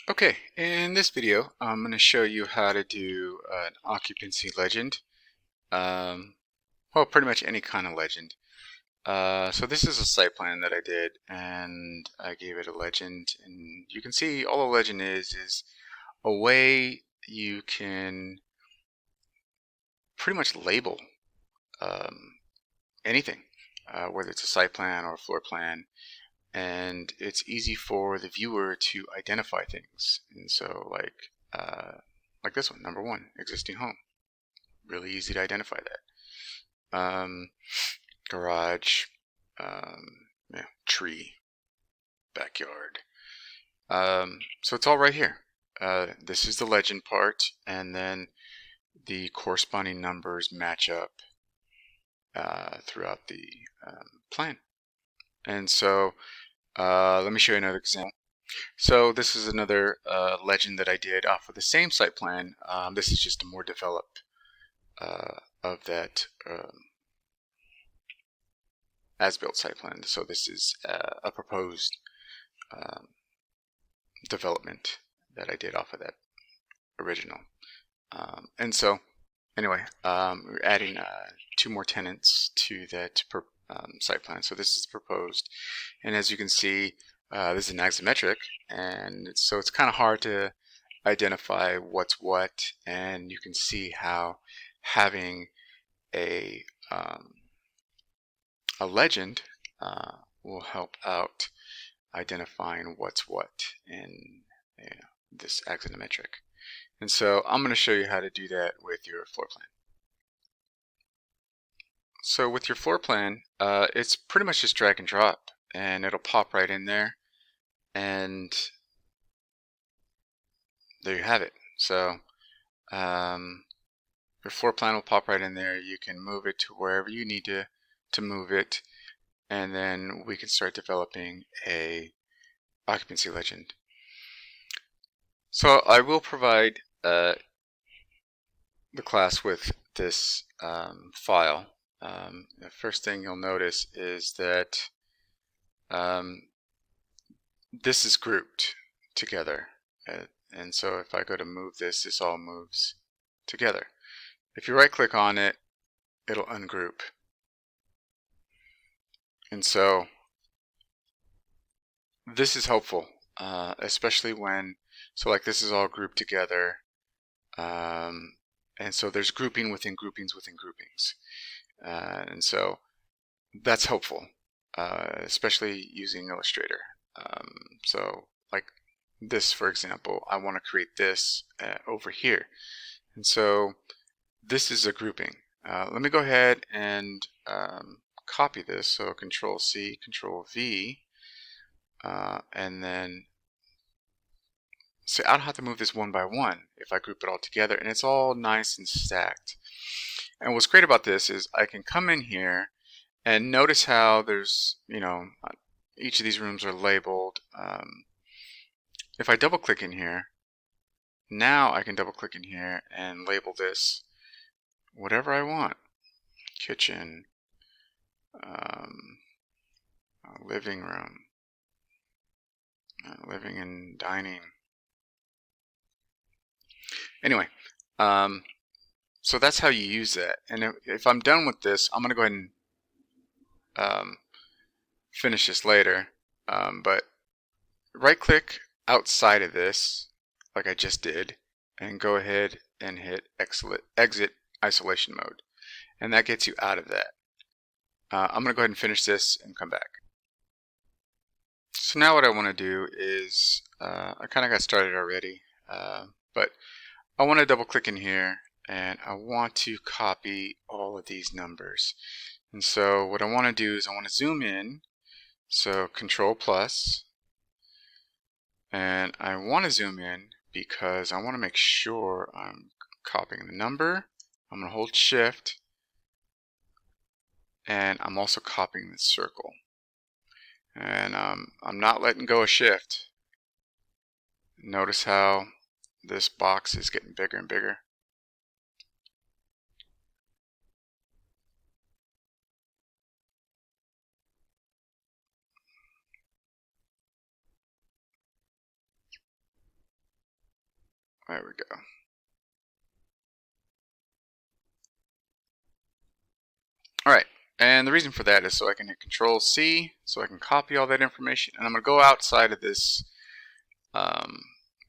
Okay, in this video, I'm going to show you how to do an occupancy legend. Well, pretty much any kind of legend. So this is a site plan that I did, and I gave it a legend. And you can see all a legend is a way you can pretty much label um, anything, whether it's a site plan or a floor plan. And it's easy for the viewer to identify things. And so like this one, number 1, existing home. Really easy to identify that. Garage, yeah, tree, backyard. So it's all right here. This is the legend part, and then the corresponding numbers match up throughout the plan. And so let me show you another example. So this is another legend that I did off of the same site plan. This is just a more developed of that as-built site plan. So this is a proposed um, development that I did off of that original. And so anyway, we're adding 2 more tenants to that site plan. So this is proposed, and as you can see, this is an axiometric, and so it's kind of hard to identify what's what, and you can see how having a legend will help out identifying what's what in this axionometric. And so I'm going to show you how to do that with your floor plan. So with your floor plan, it's pretty much just drag and drop, and it'll pop right in there, and there you have it. So your floor plan will pop right in there. You can move it to wherever you need to move it, and then we can start developing a occupancy legend. So I will provide the class with this file. The first thing you'll notice is that this is grouped together, and so if I go to move this, this all moves together. If you right click on it, it'll ungroup. And so this is helpful, especially when, so like this is all grouped together, and so there's grouping within groupings within groupings, and so that's helpful, especially using Illustrator. So like this, for example, I want to create this over here, and so this is a grouping. Let me go ahead and copy this. So Control C, Control V, and then so I don't have to move this one by one if I group it all together, and it's all nice and stacked. And what's great about this is I can come in here and notice how there's, each of these rooms are labeled. If I double click in here, now I can double click in here and label this whatever I want. Kitchen, living room, living and dining. Anyway, so that's how you use that. And if I'm done with this, I'm going to go ahead and finish this later. But right click outside of this, like I just did, and go ahead and hit exit isolation mode. And that gets you out of that. I'm going to go ahead and finish this and come back. So now what I want to do is, I kind of got started already, but I want to double click in here, and I want to copy all of these numbers. And so what I want to do is I want to zoom in, so Control plus, and I want to zoom in because I want to make sure I'm copying the number. I'm going to hold Shift, and I'm also copying the circle. And I'm not letting go of Shift. Notice how this box is getting bigger and bigger. There we go. All right, and the reason for that is so I can hit Control C, so I can copy all that information, and I'm going to go outside of this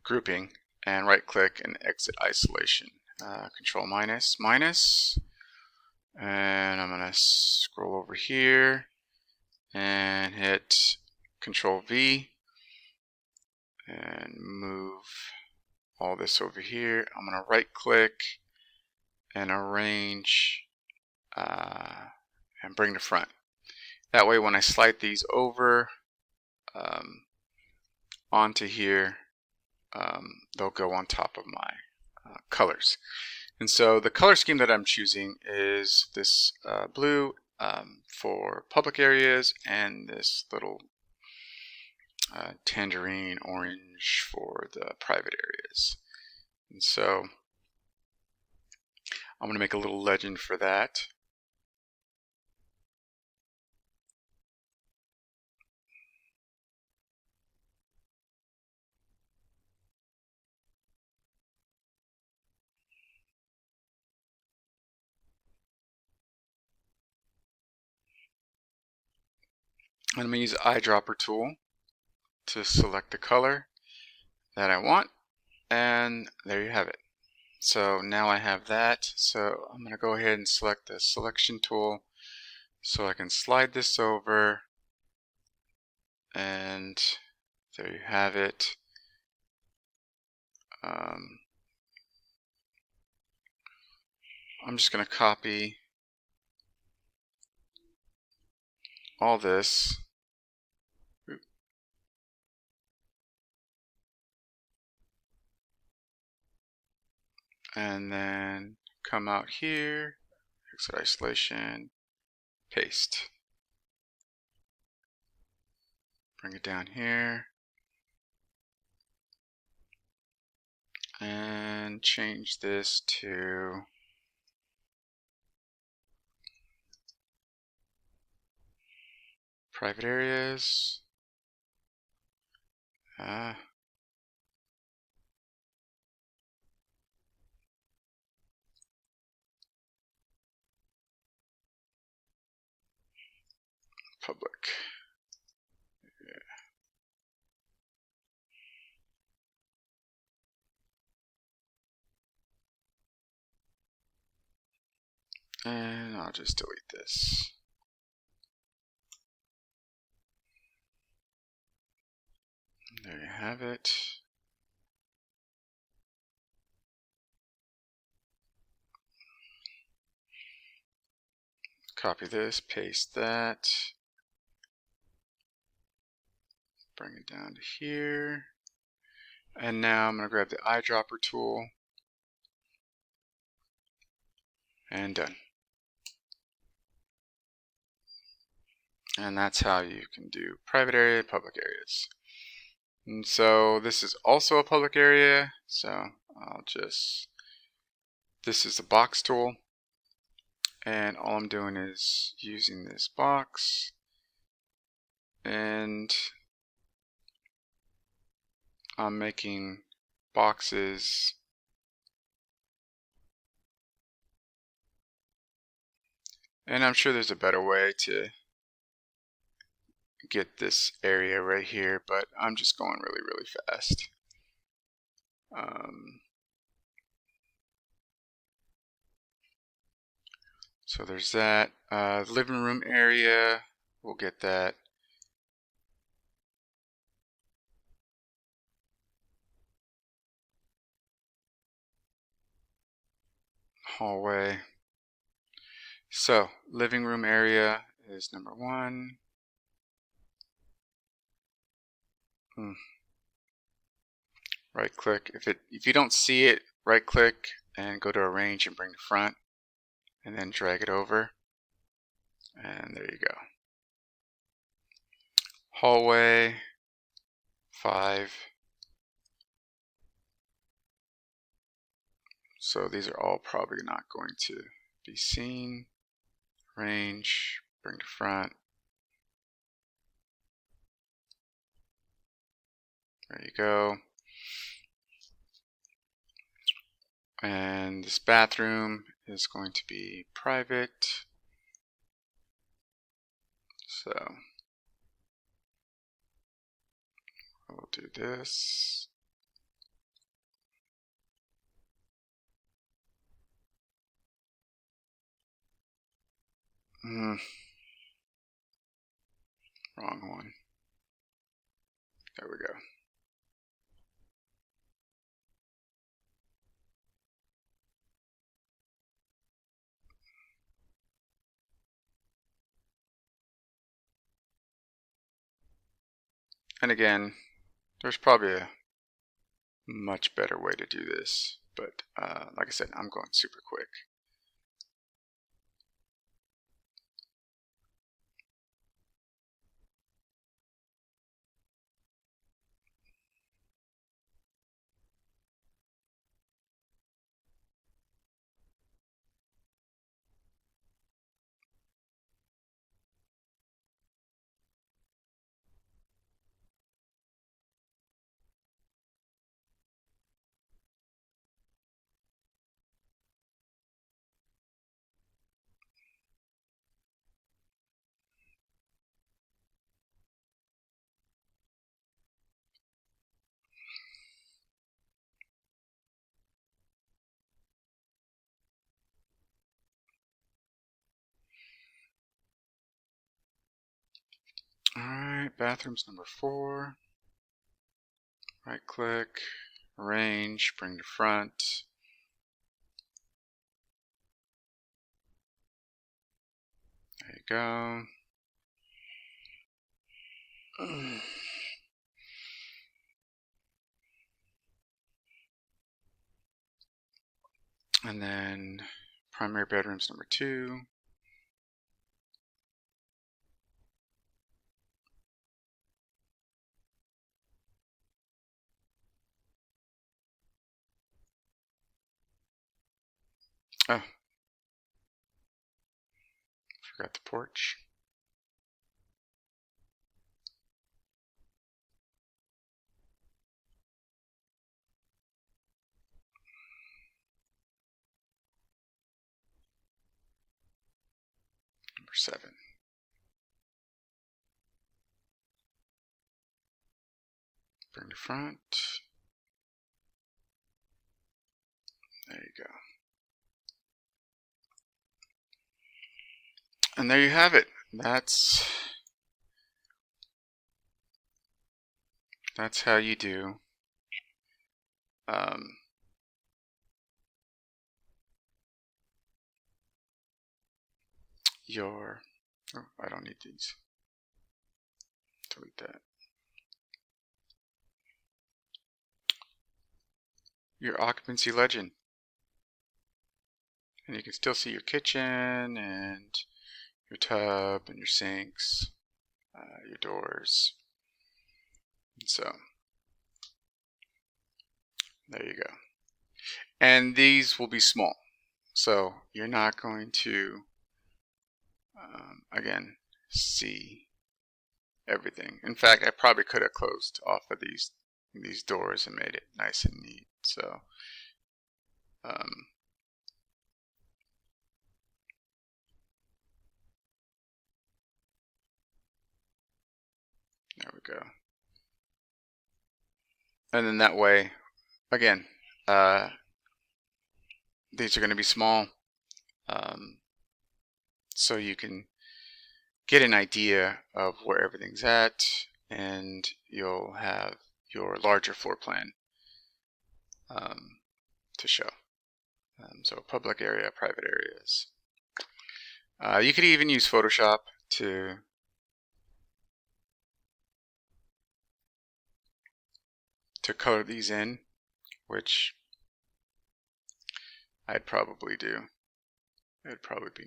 grouping and right-click and exit isolation. Control minus, and I'm going to scroll over here and hit Control V and move all this over here. I'm going to right-click and arrange and bring to front. That way when I slide these over onto here, they'll go on top of my colors. And so the color scheme that I'm choosing is this blue for public areas and this little tangerine orange for the private areas. And so I'm going to make a little legend for that. I'm going to use the eyedropper tool to select the color that I want, and there you have it. So now I have that, so I'm going to go ahead and select the selection tool so I can slide this over, and there you have it. I'm just going to copy all this. And then come out here, exit isolation, paste. Bring it down here. And change this to private areas. Public. And I'll just delete this. There you have it. Copy this, paste that. Bring it down to here. And now I'm going to grab the eyedropper tool. And done. And that's how you can do private area, public areas. And so this is also a public area, so this is the box tool, and all I'm doing is using this box, and I'm making boxes and I'm sure there's a better way to get this area right here, but I'm just going really fast. So there's that. Living room area, we'll get that. Hallway. So living room area is number 1. Right click. If you don't see it, right click and go to arrange and bring to front, and then drag it over, and there you go. Hallway 5. So these are all probably not going to be seen. Arrange, bring to front. There you go. And this bathroom is going to be private. So we'll do this. Wrong one. There we go. And again, there's probably a much better way to do this, but like I said, I'm going super quick. Alright, bathroom's number 4. Right click, arrange, bring to front. There you go. And then primary bedroom's number 2. Oh, forgot the porch. Number 7. Bring to front. There you go. And there you have it. That's how you do your, oh, I don't need these. Delete that. Your occupancy legend. And you can still see your kitchen and your tub and your sinks, your doors. So there you go. And these will be small. So you're not going to, again, see everything. In fact, I probably could have closed off of these doors and made it nice and neat. So there we go. And then that way, again, these are going to be small, so you can get an idea of where everything's at, and you'll have your larger floor plan to show. So public area, private areas. You could even use Photoshop to color these in, which I'd probably do. It'd probably be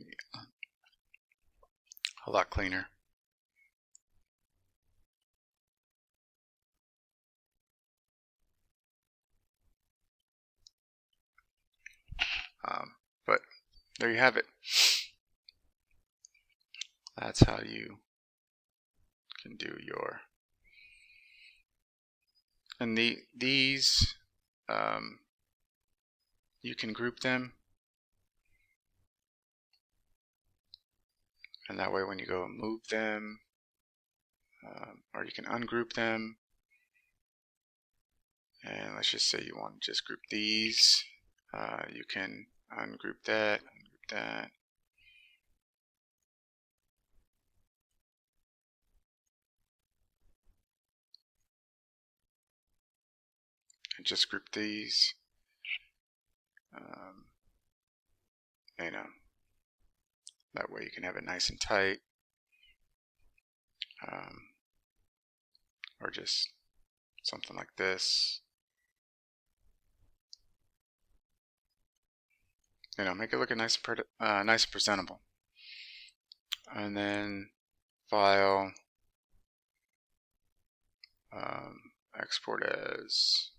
a lot cleaner. But there you have it. That's how you can do your, and these you can group them, and that way when you go and move them, or you can ungroup them, and let's just say you want to just group these, you can ungroup that, and just group these. You know, that way you can have it nice and tight, or just something like this. You know, make it look nice and presentable. And then file, export as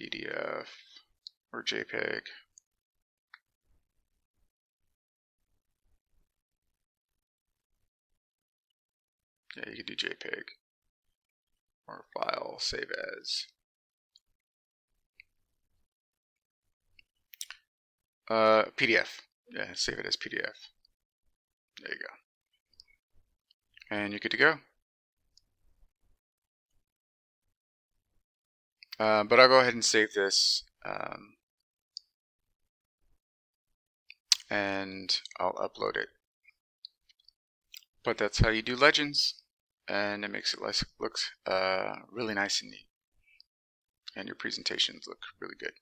PDF or JPEG. Yeah, you can do JPEG or file, save as. PDF. Yeah, save it as PDF. There you go. And you're good to go. But I'll go ahead and save this, and I'll upload it. But that's how you do legends, and it makes it look really nice and neat, and your presentations look really good.